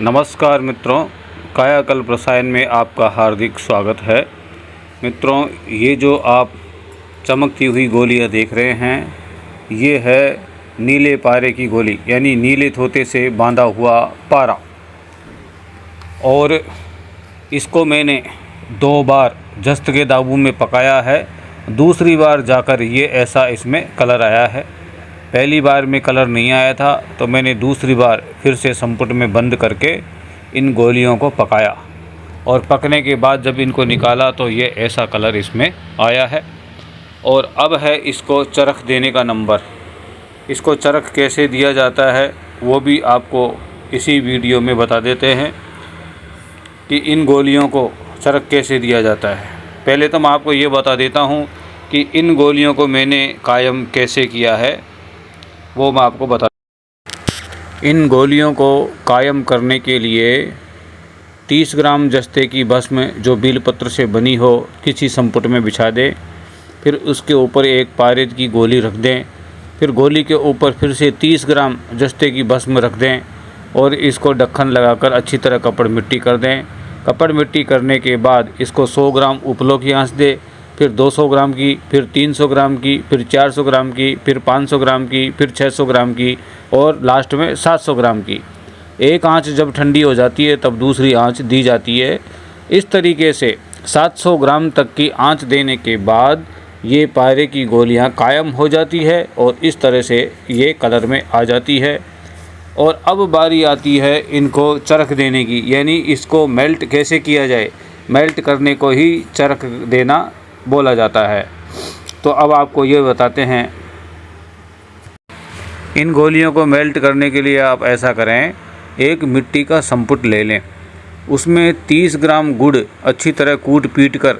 नमस्कार मित्रों, कायाकल्प रसायन में आपका हार्दिक स्वागत है। मित्रों, ये जो आप चमकती हुई गोलियां देख रहे हैं, ये है नीले पारे की गोली, यानी नीले तोते से बांधा हुआ पारा। और इसको मैंने 2 बार जस्त के दाबू में पकाया है। दूसरी बार जाकर ये ऐसा इसमें कलर आया है। पहली बार में कलर नहीं आया था, तो मैंने दूसरी बार फिर से संपुट में बंद करके इन गोलियों को पकाया, और पकने के बाद जब इनको निकाला तो ये ऐसा कलर इसमें आया है। और अब है इसको चरख देने का नंबर। इसको चरख कैसे दिया जाता है वो भी आपको इसी वीडियो में बता देते हैं कि इन गोलियों को चरख कैसे दिया जाता है। पहले तो मैं आपको ये बता देता हूँ कि इन गोलियों को मैंने कायम कैसे किया है, वो मैं आपको बता। इन गोलियों को कायम करने के लिए 30 ग्राम जस्ते की भस्म जो बेलपत्र से बनी हो किसी संपुट में बिछा दें। फिर उसके ऊपर एक पारिद की गोली रख दें। फिर गोली के ऊपर फिर से 30 ग्राम जस्ते की भस्म रख दें और इसको ढक्कन लगाकर अच्छी तरह कपड़ मिट्टी कर दें। कपड़ मिट्टी करने के बाद इसको 100 ग्राम उपलों की आंच दें, फिर 200 ग्राम की, फिर 300 ग्राम की, फिर 400 ग्राम की, फिर 500 ग्राम की, फिर 600 ग्राम की और लास्ट में 700 ग्राम की। एक आंच जब ठंडी हो जाती है तब दूसरी आंच दी जाती है। इस तरीके से 700 ग्राम तक की आंच देने के बाद ये पारे की गोलियां कायम हो जाती है और इस तरह से ये कलर में आ जाती है। और अब बारी आती है इनको चरख देने की, यानी इसको मेल्ट कैसे किया जाए। मेल्ट करने को ही चरख देना बोला जाता है। तो अब आपको ये बताते हैं। इन गोलियों को मेल्ट करने के लिए आप ऐसा करें, एक मिट्टी का संपुट ले लें, उसमें 30 ग्राम गुड़ अच्छी तरह कूट पीट कर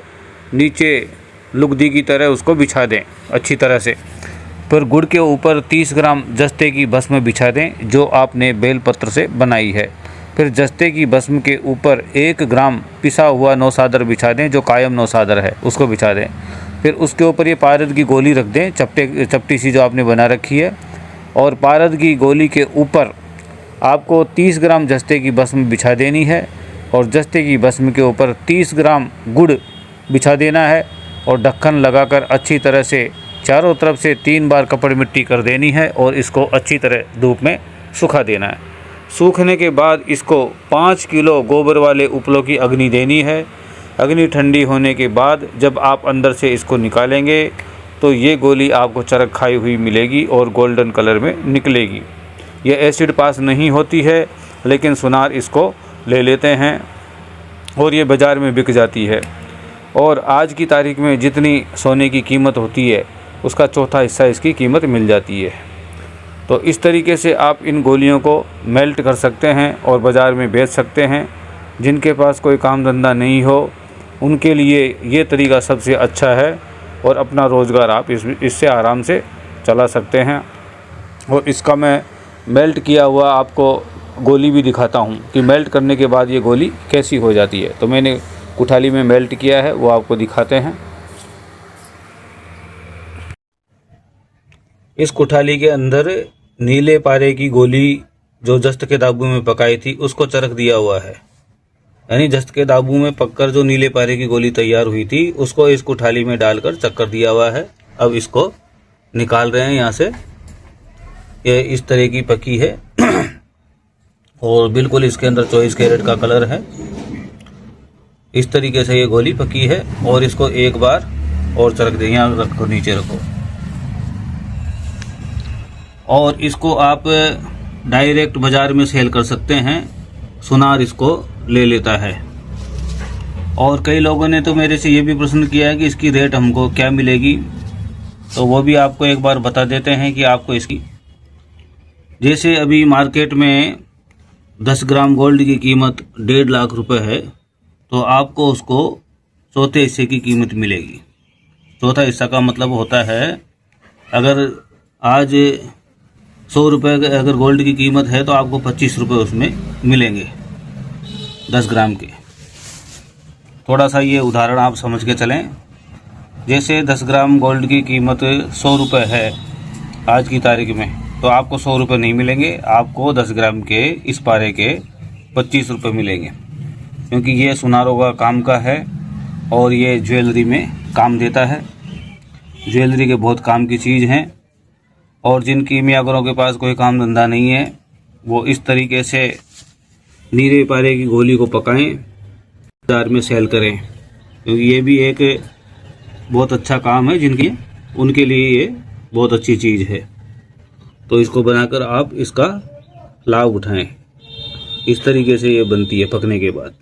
नीचे लुगदी की तरह उसको बिछा दें अच्छी तरह से। फिर गुड़ के ऊपर 30 ग्राम जस्ते की भस्म बिछा दें जो आपने बेलपत्र से बनाई है। फिर जस्ते की भस्म के ऊपर 1 ग्राम पिसा हुआ नौसादर बिछा दें, जो कायम नौसादर है उसको बिछा दें। फिर उसके ऊपर ये पारद की गोली रख दें, चपटी सी जो आपने बना रखी है। और पारद की गोली के ऊपर आपको 30 ग्राम जस्ते की भस्म बिछा देनी है और जस्ते की भस्म के ऊपर 30 ग्राम गुड़ बिछा देना है और ढक्कन लगाकर अच्छी तरह से चारों तरफ से 3 बार कपड़ मिट्टी कर देनी है और इसको अच्छी तरह धूप में सुखा देना है। सूखने के बाद इसको 5 किलो गोबर वाले उपलों की अग्नि देनी है। अग्नि ठंडी होने के बाद जब आप अंदर से इसको निकालेंगे तो ये गोली आपको चरख खाई हुई मिलेगी और गोल्डन कलर में निकलेगी। ये एसिड पास नहीं होती है, लेकिन सुनार इसको ले लेते हैं और ये बाज़ार में बिक जाती है। और आज की तारीख में जितनी सोने की कीमत होती है उसका चौथा हिस्सा इसकी कीमत मिल जाती है। तो इस तरीके से आप इन गोलियों को मेल्ट कर सकते हैं और बाज़ार में बेच सकते हैं। जिनके पास कोई काम धंधा नहीं हो उनके लिए ये तरीका सबसे अच्छा है और अपना रोज़गार आप इससे आराम से चला सकते हैं। और इसका मैं मेल्ट किया हुआ आपको गोली भी दिखाता हूँ कि मेल्ट करने के बाद ये गोली कैसी हो जाती है। तो मैंने कुठाली में मेल्ट किया है, वो आपको दिखाते हैं। इस कुठाली के अंदर नीले पारे की गोली जो जस्त के दाबू में पकाई थी उसको चरख दिया हुआ है, यानी जस्त के दाबू में पककर जो नीले पारे की गोली तैयार हुई थी उसको इस कुठाली में डालकर चक्कर दिया हुआ है। अब इसको निकाल रहे हैं यहाँ से। ये इस तरह की पकी है और बिल्कुल इसके अंदर 24 कैरेट का कलर है। इस तरीके से ये गोली पकी है और इसको एक बार और चरख दें, यहाँ रखो, नीचे रखो। और इसको आप डायरेक्ट बाज़ार में सेल कर सकते हैं, सुनार इसको ले लेता है। और कई लोगों ने तो मेरे से ये भी प्रश्न किया है कि इसकी रेट हमको क्या मिलेगी, तो वो भी आपको एक बार बता देते हैं कि आपको इसकी, जैसे अभी मार्केट में 10 ग्राम गोल्ड की कीमत 1.5 लाख रुपए है, तो आपको उसको चौथे हिस्से की कीमत मिलेगी। चौथा हिस्सा का मतलब होता है, अगर आज 100 रुपये अगर गोल्ड की कीमत है तो आपको 25 रुपये उसमें मिलेंगे 10 ग्राम के। थोड़ा सा ये उदाहरण आप समझ के चलें। जैसे 10 ग्राम गोल्ड की कीमत 100 रुपये है आज की तारीख में, तो आपको 100 रुपये नहीं मिलेंगे, आपको 10 ग्राम के इस पारे के 25 रुपये मिलेंगे, क्योंकि ये सुनारों का काम का है और ये ज्वेलरी में काम देता है। ज्वेलरी के बहुत काम की चीज़ हैं, और जिन कीमियागरों के पास कोई काम धंधा नहीं है वो इस तरीके से नीरे पारे की गोली को पकाएं, बाजार में सेल करें, क्योंकि ये भी एक बहुत अच्छा काम है जिनकी, उनके लिए ये बहुत अच्छी चीज़ है। तो इसको बनाकर आप इसका लाभ उठाएं। इस तरीके से ये बनती है पकने के बाद।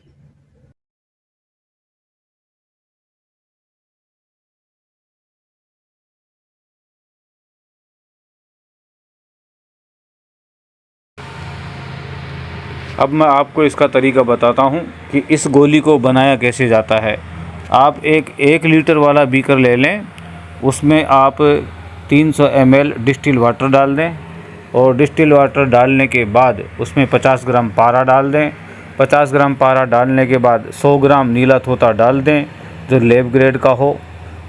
अब मैं आपको इसका तरीका बताता हूँ कि इस गोली को बनाया कैसे जाता है। आप एक लीटर वाला बीकर ले लें, उसमें आप 300 ml डिस्टिल वाटर डाल दें, और डिस्टिल वाटर डालने के बाद उसमें 50 ग्राम पारा डाल दें। 50 ग्राम पारा डालने के बाद 100 ग्राम नीला तोता डाल दें जो लैब ग्रेड का हो,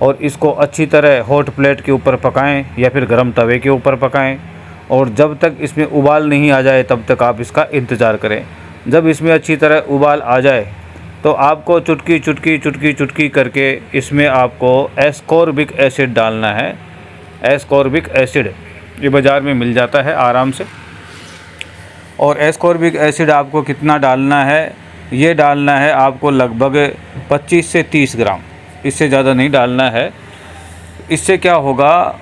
और इसको अच्छी तरह हॉट प्लेट के ऊपर पकाएं या फिर गर्म तवे के ऊपर पकाएं, और जब तक इसमें उबाल नहीं आ जाए तब तक आप इसका इंतज़ार करें। जब इसमें अच्छी तरह उबाल आ जाए तो आपको चुटकी चुटकी चुटकी चुटकी करके इसमें आपको एस्कॉर्बिक एसिड डालना है। एस्कॉर्बिक एसिड ये बाज़ार में मिल जाता है आराम से। और एस्कॉर्बिक एसिड आपको कितना डालना है, ये डालना है आपको लगभग 25 से 30 ग्राम, इससे ज़्यादा नहीं डालना है। इससे क्या होगा,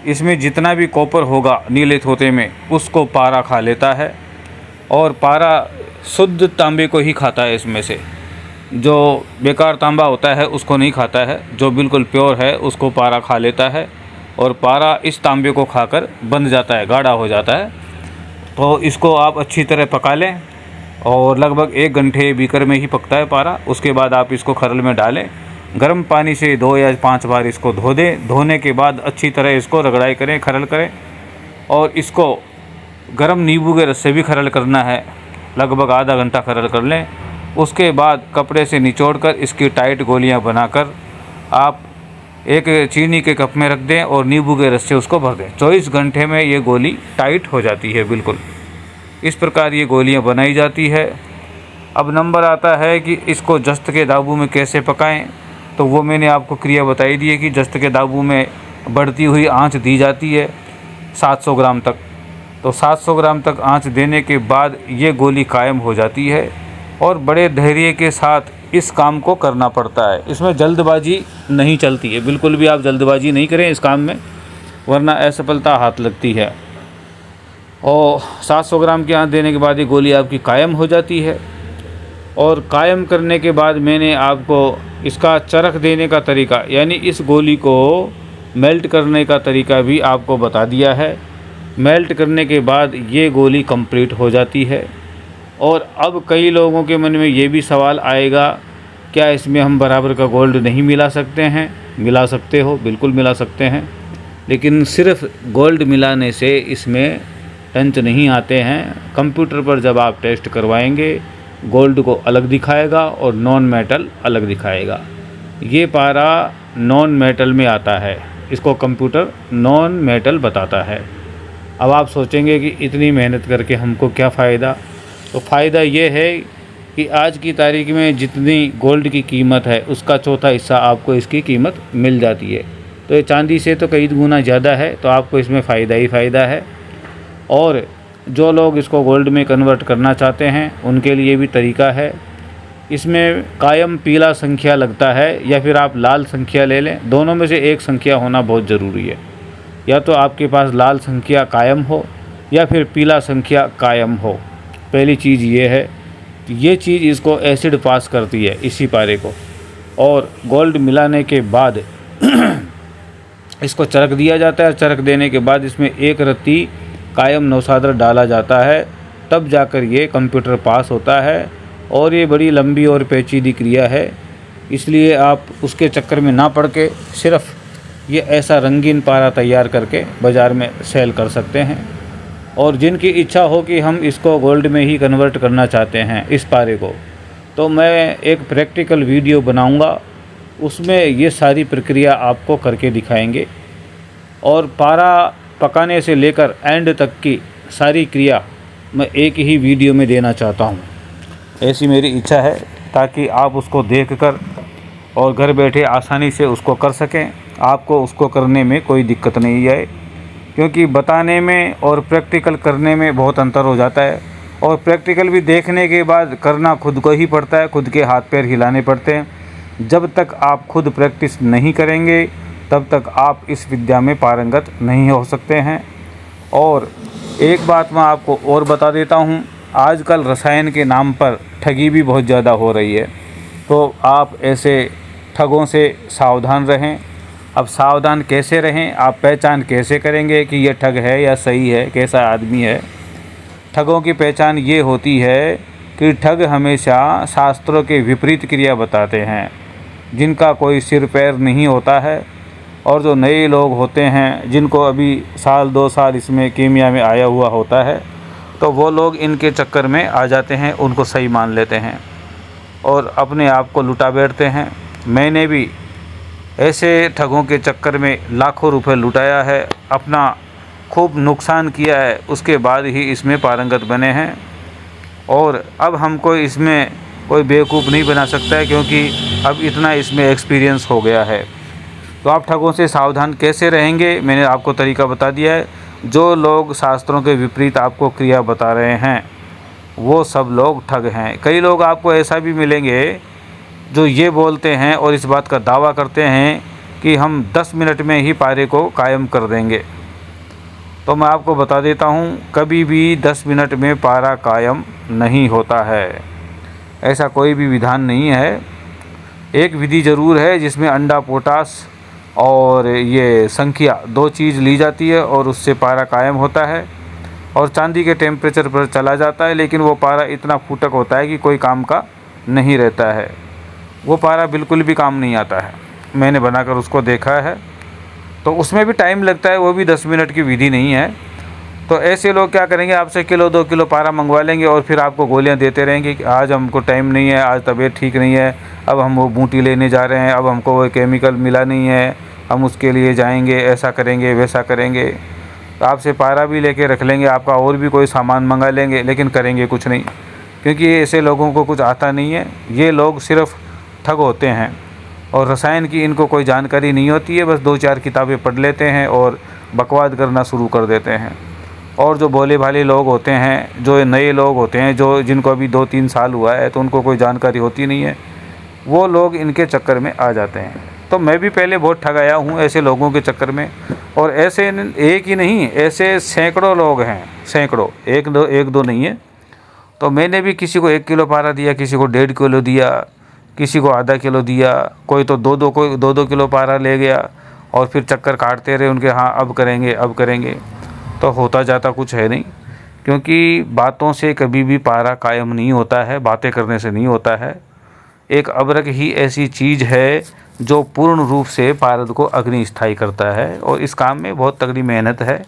इसमें जितना भी कॉपर होगा नीले तोते में उसको पारा खा लेता है, और पारा शुद्ध तांबे को ही खाता है। इसमें से जो बेकार तांबा होता है उसको नहीं खाता है, जो बिल्कुल प्योर है उसको पारा खा लेता है, और पारा इस तांबे को खाकर बंध जाता है, गाढ़ा हो जाता है। तो इसको आप अच्छी तरह पका लें, और लगभग 1 घंटे बीकर में ही पकता है पारा। उसके बाद आप इसको खरल में डालें, गर्म पानी से 2 या 5 बार इसको धो दें। धोने के बाद अच्छी तरह इसको रगड़ाई करें, खरल करें, और इसको गर्म नींबू के रस से भी खरल करना है। लगभग आधा घंटा खरल कर लें। उसके बाद कपड़े से निचोड़कर इसकी टाइट गोलियां बनाकर आप एक चीनी के कप में रख दें और नींबू के रस से उसको भर दें। 24 घंटे में ये गोली टाइट हो जाती है बिल्कुल। इस प्रकार ये गोलियां बनाई जाती है। अब नंबर आता है कि इसको जस्त के दाबू में कैसे पकाएं, तो वो मैंने आपको क्रिया बताई दी है कि जस्त के दाबू में बढ़ती हुई आंच दी जाती है 700 ग्राम तक। तो 700 ग्राम तक आंच देने के बाद ये गोली कायम हो जाती है, और बड़े धैर्य के साथ इस काम को करना पड़ता है। इसमें जल्दबाजी नहीं चलती है, बिल्कुल भी आप जल्दबाजी नहीं करें इस काम में, वरना असफलता हाथ लगती है। और 700 ग्राम की आंच देने के बाद ये गोली आपकी कायम हो जाती है। और कायम करने के बाद मैंने आपको इसका चरख देने का तरीका, यानी इस गोली को मेल्ट करने का तरीका भी आपको बता दिया है। मेल्ट करने के बाद ये गोली कंप्लीट हो जाती है। और अब कई लोगों के मन में ये भी सवाल आएगा, क्या इसमें हम बराबर का गोल्ड नहीं मिला सकते हैं? मिला सकते हो, बिल्कुल मिला सकते हैं, लेकिन सिर्फ गोल्ड मिलाने से इसमें टंच नहीं आते हैं। कंप्यूटर पर जब आप टेस्ट करवाएंगे गोल्ड को अलग दिखाएगा और नॉन मेटल अलग दिखाएगा। ये पारा नॉन मेटल में आता है, इसको कंप्यूटर नॉन मेटल बताता है। अब आप सोचेंगे कि इतनी मेहनत करके हमको क्या फ़ायदा? तो फ़ायदा ये है कि आज की तारीख में जितनी गोल्ड की कीमत है उसका चौथा हिस्सा आपको इसकी कीमत मिल जाती है। तो ये चांदी से तो कई गुना ज़्यादा है, तो आपको इसमें फ़ायदा ही फ़ायदा है। और जो लोग इसको गोल्ड में कन्वर्ट करना चाहते हैं उनके लिए भी तरीका है। इसमें कायम पीला संख्या लगता है, या फिर आप लाल संख्या ले लें। दोनों में से एक संख्या होना बहुत ज़रूरी है। या तो आपके पास लाल संख्या कायम हो या फिर पीला संख्या कायम हो। पहली चीज़ ये है कि ये चीज़ इसको एसिड पास करती है इसी पारे को। और गोल्ड मिलाने के बाद इसको चरख दिया जाता है। चरख देने के बाद इसमें एक रत्ती कायम नौसादर डाला जाता है, तब जाकर ये कंप्यूटर पास होता है। और ये बड़ी लंबी और पेचीदी क्रिया है, इसलिए आप उसके चक्कर में ना पड़ के सिर्फ ये ऐसा रंगीन पारा तैयार करके बाज़ार में सेल कर सकते हैं। और जिनकी इच्छा हो कि हम इसको गोल्ड में ही कन्वर्ट करना चाहते हैं इस पारे को, तो मैं एक प्रैक्टिकल वीडियो बनाऊंगा, उसमें ये सारी प्रक्रिया आपको करके दिखाएंगे। और पारा पकाने से लेकर एंड तक की सारी क्रिया मैं एक ही वीडियो में देना चाहता हूँ। ऐसी मेरी इच्छा है, ताकि आप उसको देखकर और घर बैठे आसानी से उसको कर सकें, आपको उसको करने में कोई दिक्कत नहीं आए। क्योंकि बताने में और प्रैक्टिकल करने में बहुत अंतर हो जाता है, और प्रैक्टिकल भी देखने के बाद करना खुद को ही पड़ता है, खुद के हाथ पैर हिलाने पड़ते हैं। जब तक आप खुद प्रैक्टिस नहीं करेंगे तब तक आप इस विद्या में पारंगत नहीं हो सकते हैं। और एक बात मैं आपको और बता देता हूँ, आजकल रसायन के नाम पर ठगी भी बहुत ज़्यादा हो रही है, तो आप ऐसे ठगों से सावधान रहें। अब सावधान कैसे रहें, आप पहचान कैसे करेंगे कि ये ठग है या सही है, कैसा आदमी है? ठगों की पहचान ये होती है कि ठग हमेशा शास्त्रों के विपरीत क्रिया बताते हैं, जिनका कोई सिर पैर नहीं होता है। और जो नए लोग होते हैं, जिनको अभी साल 2 साल इसमें कीमिया में आया हुआ होता है, तो वो लोग इनके चक्कर में आ जाते हैं, उनको सही मान लेते हैं और अपने आप को लुटा बैठते हैं। मैंने भी ऐसे ठगों के चक्कर में लाखों रुपए लुटाया है, अपना खूब नुकसान किया है, उसके बाद ही इसमें पारंगत बने हैं। और अब हमको इसमें कोई बेवकूफ़ नहीं बना सकता है, क्योंकि अब इतना इसमें एक्सपीरियंस हो गया है। तो आप ठगों से सावधान कैसे रहेंगे, मैंने आपको तरीका बता दिया है। जो लोग शास्त्रों के विपरीत आपको क्रिया बता रहे हैं, वो सब लोग ठग हैं। कई लोग आपको ऐसा भी मिलेंगे जो ये बोलते हैं और इस बात का दावा करते हैं कि हम 10 मिनट में ही पारे को कायम कर देंगे। तो मैं आपको बता देता हूँ, कभी भी 10 मिनट में पारा कायम नहीं होता है, ऐसा कोई भी विधान नहीं है। एक विधि ज़रूर है जिसमें अंडा, पोटास और ये संख्या 2 चीज़ ली जाती है और उससे पारा कायम होता है, और चांदी के टेम्परेचर पर चला जाता है। लेकिन वो पारा इतना फूटक होता है कि कोई काम का नहीं रहता है, वो पारा बिल्कुल भी काम नहीं आता है। मैंने बनाकर उसको देखा है, तो उसमें भी टाइम लगता है, वो भी 10 मिनट की विधि नहीं है। तो ऐसे लोग क्या करेंगे, आपसे किलो 2 किलो पारा मंगवा लेंगे और फिर आपको गोलियां देते रहेंगे कि आज हमको टाइम नहीं है, आज तबीयत ठीक नहीं है, अब हम वो बूटी लेने जा रहे हैं, अब हमको वो केमिकल मिला नहीं है, हम उसके लिए जाएंगे, ऐसा करेंगे वैसा करेंगे। तो आपसे पारा भी लेके रख लेंगे, आपका और भी कोई सामान मंगा लेंगे, लेकिन करेंगे कुछ नहीं, क्योंकि ऐसे लोगों को कुछ आता नहीं है। ये लोग सिर्फ ठग होते हैं, और रसायन की इनको कोई जानकारी नहीं होती है, बस 2-4 किताबें पढ़ लेते हैं और बकवाद करना शुरू कर देते हैं। और जो भोले भाले लोग होते हैं, जो नए लोग होते हैं, जो जिनको अभी 2-3 साल हुआ है, तो उनको कोई जानकारी होती नहीं है, वो लोग इनके चक्कर में आ जाते हैं। तो मैं भी पहले बहुत ठगाया हूँ ऐसे लोगों के चक्कर में, और ऐसे एक ही नहीं, ऐसे सैकड़ों लोग हैं, सैकड़ों, एक दो नहीं है। तो मैंने भी किसी को 1 किलो पारा दिया, किसी को 1.5 किलो दिया, किसी को आधा किलो दिया, कोई तो 2-2 किलो पारा ले गया, और फिर चक्कर काटते रहे उनके, हाँ अब करेंगे अब करेंगे। तो होता जाता कुछ है नहीं, क्योंकि बातों से कभी भी पारा कायम नहीं होता है, बातें करने से नहीं होता है। एक अबरक ही ऐसी चीज़ है जो पूर्ण रूप से पारद को अग्नि स्थायी करता है, और इस काम में बहुत तगड़ी मेहनत है।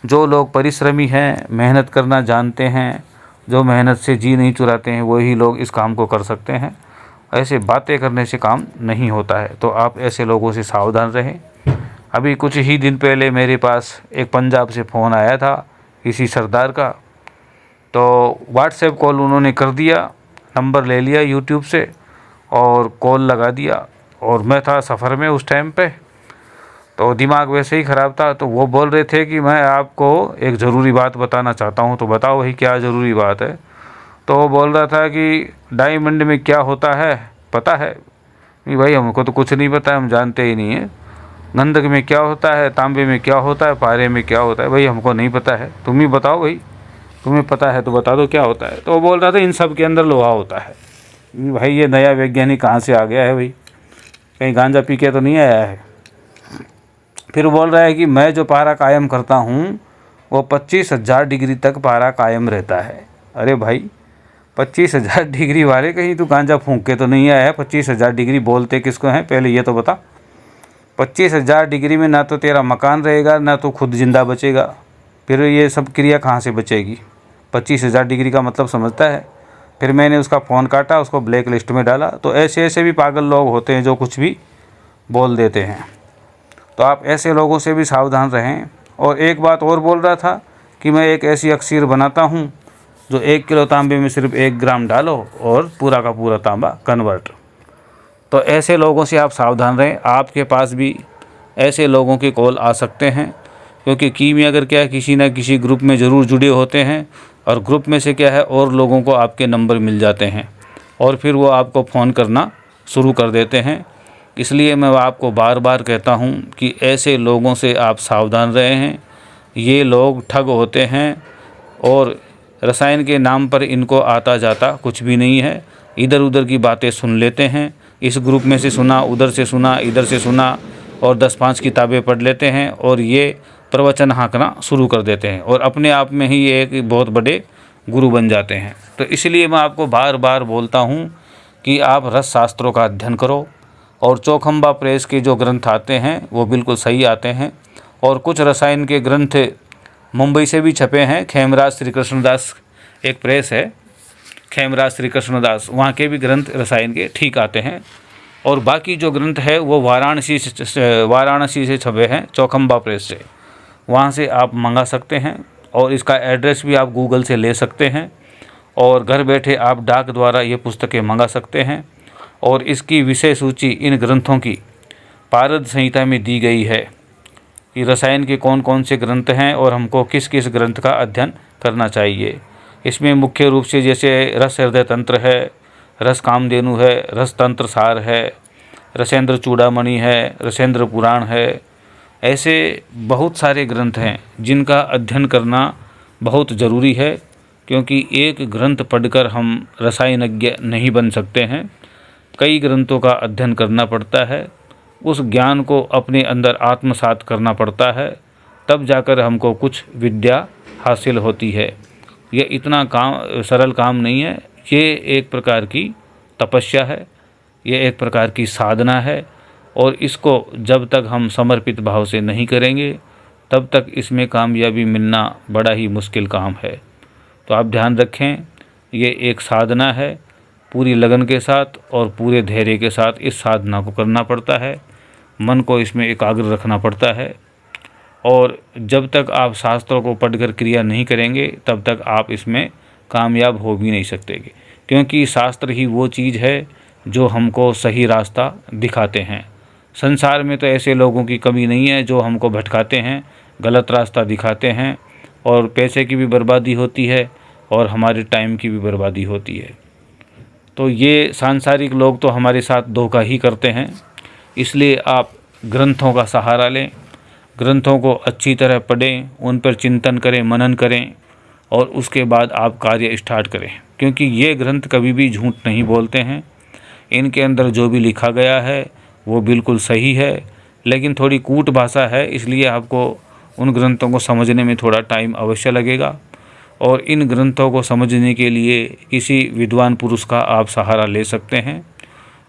जो लोग परिश्रमी हैं, मेहनत करना जानते हैं, जो मेहनत से जी नहीं चुराते हैं, वही लोग इस काम को कर सकते हैं। ऐसे बातें करने से काम नहीं होता है, तो आप ऐसे लोगों से सावधान रहें। अभी कुछ ही दिन पहले मेरे पास एक पंजाब से फ़ोन आया था किसी सरदार का, तो व्हाट्सएप कॉल उन्होंने कर दिया, नंबर ले लिया यूट्यूब से और कॉल लगा दिया, और मैं था सफ़र में उस टाइम पे, तो दिमाग वैसे ही ख़राब था। तो वो बोल रहे थे कि मैं आपको एक ज़रूरी बात बताना चाहता हूँ। तो बताओ वही क्या ज़रूरी बात है? तो वो बोल रहा था कि डायमंड में क्या होता है पता है? नहीं भाई, हमको तो कुछ नहीं पता है, हम जानते ही नहीं है। गंधक में क्या होता है, तांबे में क्या होता है, पारे में क्या होता है? भाई हमको नहीं पता है, तुम ही बताओ भाई, तुम्हें पता है तो बता दो क्या होता है। तो वो बोल रहा था इन सब के अंदर लोहा होता है। भाई ये नया वैज्ञानिक कहाँ से आ गया है भाई, कहीं गांजा पी के तो नहीं आया है? फिर बोल रहा है कि मैं जो पारा कायम करता हूँ वो 25,000 डिग्री तक पारा कायम रहता है। अरे भाई 25,000 डिग्री वाले, कहीं तू गांजा फूंक के तो नहीं आया है? 25,000 डिग्री बोलते किसको हैं पहले ये तो बता। 25,000 डिग्री में ना तो तेरा मकान रहेगा, ना तो खुद जिंदा बचेगा, फिर ये सब क्रिया कहाँ से बचेगी? 25,000 डिग्री का मतलब समझता है? फिर मैंने उसका फ़ोन काटा, उसको ब्लैक लिस्ट में डाला। तो ऐसे ऐसे भी पागल लोग होते हैं जो कुछ भी बोल देते हैं, तो आप ऐसे लोगों से भी सावधान रहें। और एक बात और बोल रहा था कि मैं एक ऐसी अक्सीर बनाता हूँ जो 1 किलो तांबे में सिर्फ 1 ग्राम डालो और पूरा का पूरा तांबा कन्वर्ट। तो ऐसे लोगों से आप सावधान रहें। आपके पास भी ऐसे लोगों के कॉल आ सकते हैं, क्योंकि कीमियागर क्या है, किसी न किसी ग्रुप में ज़रूर जुड़े होते हैं और ग्रुप में से क्या है और लोगों को आपके नंबर मिल जाते हैं और फिर वो आपको फ़ोन करना शुरू कर देते हैं। इसलिए मैं आपको बार बार कहता हूँ कि ऐसे लोगों से आप सावधान रहे हैं। ये लोग ठग होते हैं और रसायन के नाम पर इनको आता जाता कुछ भी नहीं है। इधर उधर की बातें सुन लेते हैं, इस ग्रुप में से सुना, उधर से सुना, इधर से सुना और 10-5 किताबें पढ़ लेते हैं और ये प्रवचन हाँकना शुरू कर देते हैं और अपने आप में ही ये एक बहुत बड़े गुरु बन जाते हैं। तो इसलिए मैं आपको बार बार बोलता हूँ कि आप रस शास्त्रों का अध्ययन करो और चौखंबा प्रेस के जो ग्रंथ आते हैं वो बिल्कुल सही आते हैं और कुछ रसायन के ग्रंथ मुंबई से भी छपे हैं। खेमराज श्री कृष्णदास एक प्रेस है, खेमराज श्री कृष्णदास, वहाँ के भी ग्रंथ रसायन के ठीक आते हैं। और बाकी जो ग्रंथ है वो वाराणसी से छपे हैं, चौखंबा प्रेस से, वहाँ से आप मंगा सकते हैं और इसका एड्रेस भी आप गूगल से ले सकते हैं और घर बैठे आप डाक द्वारा ये पुस्तकें मंगा सकते हैं। और इसकी विषय सूची इन ग्रंथों की पारद संहिता में दी गई है कि रसायन के कौन कौन से ग्रंथ हैं और हमको किस किस ग्रंथ का अध्ययन करना चाहिए। इसमें मुख्य रूप से जैसे रस हृदय तंत्र है, रस कामधेनु है, रस तंत्र सार है, रसेंद्र चूड़ामणि है, रसेंद्र पुराण है, ऐसे बहुत सारे ग्रंथ हैं जिनका अध्ययन करना बहुत ज़रूरी है। क्योंकि एक ग्रंथ पढ़कर हम रसायनज्ञ नहीं बन सकते हैं, कई ग्रंथों का अध्ययन करना पड़ता है, उस ज्ञान को अपने अंदर आत्मसात करना पड़ता है, तब जाकर हमको कुछ विद्या हासिल होती है। ये इतना सरल काम नहीं है, ये एक प्रकार की तपस्या है, ये एक प्रकार की साधना है और इसको जब तक हम समर्पित भाव से नहीं करेंगे तब तक इसमें कामयाबी मिलना बड़ा ही मुश्किल काम है। तो आप ध्यान रखें, ये एक साधना है, पूरी लगन के साथ और पूरे धैर्य के साथ इस साधना को करना पड़ता है, मन को इसमें एकाग्र रखना पड़ता है। और जब तक आप शास्त्रों को पढ़कर क्रिया नहीं करेंगे तब तक आप इसमें कामयाब हो भी नहीं सकते, क्योंकि शास्त्र ही वो चीज़ है जो हमको सही रास्ता दिखाते हैं। संसार में तो ऐसे लोगों की कमी नहीं है जो हमको भटकाते हैं, गलत रास्ता दिखाते हैं और पैसे की भी बर्बादी होती है और हमारे टाइम की भी बर्बादी होती है। तो ये सांसारिक लोग तो हमारे साथ धोखा ही करते हैं। इसलिए आप ग्रंथों का सहारा लें, ग्रंथों को अच्छी तरह पढ़ें, उन पर चिंतन करें, मनन करें और उसके बाद आप कार्य स्टार्ट करें, क्योंकि ये ग्रंथ कभी भी झूठ नहीं बोलते हैं। इनके अंदर जो भी लिखा गया है वो बिल्कुल सही है, लेकिन थोड़ी कूट भाषा है, इसलिए आपको उन ग्रंथों को समझने में थोड़ा टाइम अवश्य लगेगा। और इन ग्रंथों को समझने के लिए किसी विद्वान पुरुष का आप सहारा ले सकते हैं।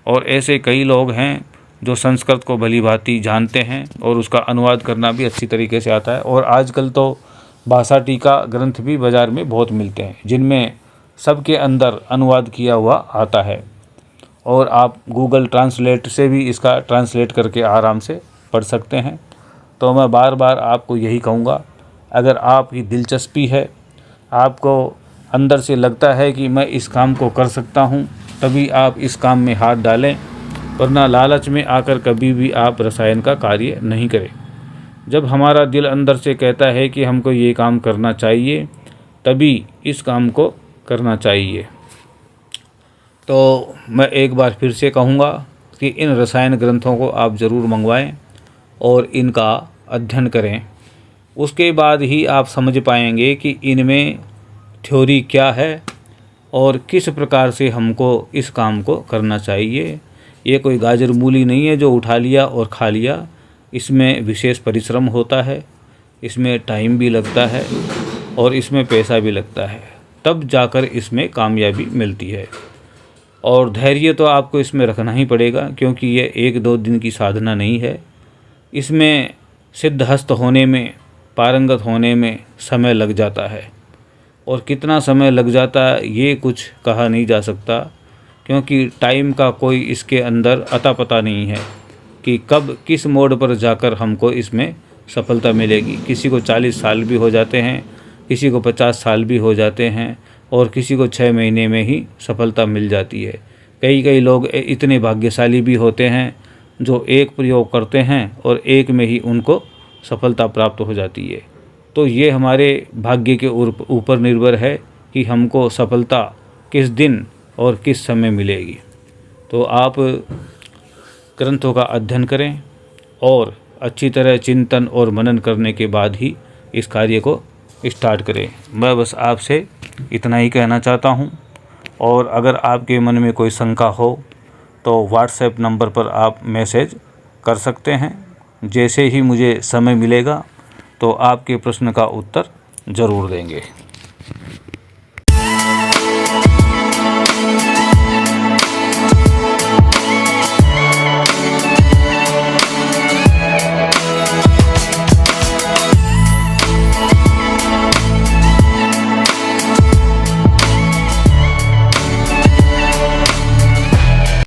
और ऐसे कई लोग हैं जो संस्कृत को भली भांति जानते हैं और उसका अनुवाद करना भी अच्छी तरीके से आता है। और आजकल तो भाषा टीका ग्रंथ भी बाज़ार में बहुत मिलते हैं जिनमें सबके अंदर अनुवाद किया हुआ आता है और आप गूगल ट्रांसलेट से भी इसका ट्रांसलेट करके आराम से पढ़ सकते हैं। तो मैं बार बार आपको यही कहूँगा, अगर आपकी दिलचस्पी है, आपको अंदर से लगता है कि मैं इस काम को कर सकता हूँ, तभी आप इस काम में हाथ डालें, वरना लालच में आकर कभी भी आप रसायन का कार्य नहीं करें। जब हमारा दिल अंदर से कहता है कि हमको ये काम करना चाहिए, तभी इस काम को करना चाहिए। तो मैं एक बार फिर से कहूँगा कि इन रसायन ग्रंथों को आप ज़रूर मंगवाएं और इनका अध्ययन करें। उसके बाद ही आप समझ पाएंगे कि इनमें थ्योरी क्या है और किस प्रकार से हमको इस काम को करना चाहिए। ये कोई गाजर मूली नहीं है जो उठा लिया और खा लिया, इसमें विशेष परिश्रम होता है, इसमें टाइम भी लगता है और इसमें पैसा भी लगता है, तब जाकर इसमें कामयाबी मिलती है। और धैर्य तो आपको इसमें रखना ही पड़ेगा, क्योंकि ये 1-2 दिन की साधना नहीं है। इसमें सिद्धहस्त होने में, पारंगत होने में समय लग जाता है और कितना समय लग जाता है ये कुछ कहा नहीं जा सकता, क्योंकि टाइम का कोई इसके अंदर अता पता नहीं है कि कब किस मोड़ पर जाकर हमको इसमें सफलता मिलेगी। किसी को 40 साल भी हो जाते हैं, किसी को 50 साल भी हो जाते हैं, और किसी को 6 महीने में ही सफलता मिल जाती है। कई लोग इतने भाग्यशाली भी होते हैं जो एक प्रयोग करते हैं और एक में ही उनको सफलता प्राप्त हो जाती है। तो ये हमारे भाग्य के ऊपर निर्भर है कि हमको सफलता किस दिन और किस समय मिलेगी। तो आप ग्रंथों का अध्ययन करें और अच्छी तरह चिंतन और मनन करने के बाद ही इस कार्य को स्टार्ट करें। मैं बस आपसे इतना ही कहना चाहता हूँ। और अगर आपके मन में कोई शंका हो तो व्हाट्सएप नंबर पर आप मैसेज कर सकते हैं। जैसे ही मुझे समय मिलेगा तो आपके प्रश्न का उत्तर ज़रूर देंगे।